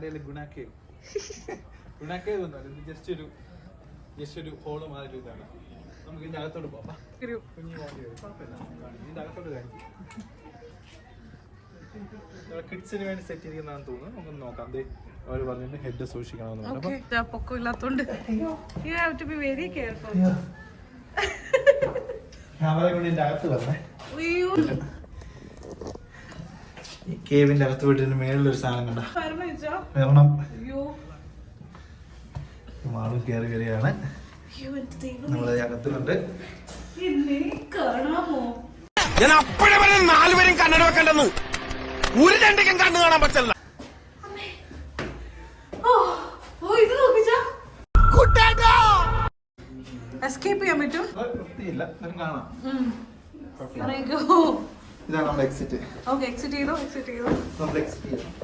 കാനഡയിലെ ഗുണാക്കേവ് ഒന്നുമല്ല, ഇത് ജസ്റ്റ് ഒരു ഹോള് മാതിരി ഇതാണ്. നമുക്ക് ഇതിന്റെ അകത്തോട്ട് പോകാം. ഇതിന്റെ അകത്തോട്ട് കാണിക്കും. കിഡ്സിന് വേണ്ടി സെറ്റ് ചെയ്തിരിക്കുന്നതാണെന്ന് തോന്നുന്നു. നമുക്കൊന്ന് നോക്കാം. അവര് പറഞ്ഞിട്ട് ഹെഡ് സൂക്ഷിക്കണമെന്ന് പറഞ്ഞു. ക്യാമറ കൊണ്ട് ഇതിന്റെ അകത്ത് വരണേ. ഈ കേവിന്റെ അകത്ത് വീട്ടിന് മേളിലൊരു സാധനം കണ്ട വരണം. മാളും കയറി വരികയാണ്. നമ്മളെ അകത്തുണ്ട്. ഞാൻ അപ്പോഴേ പറഞ്ഞ 4 പേരും കണ്ണട വെക്കണ്ടെന്ന്. ഒരു രണ്ടിക്കും കണ്ണു കാണാൻ പറ്റില്ല. എസ്കേപ്പ് ചെയ്യാൻ പറ്റും. വൃത്തിയില്ല, കാണാം. ഇതാണ് നമ്മുടെ എക്സിറ്റ്. എക്സിറ്റ് ചെയ്തോ. നമ്മൾ എക്സിറ്റ് ചെയ്യണം.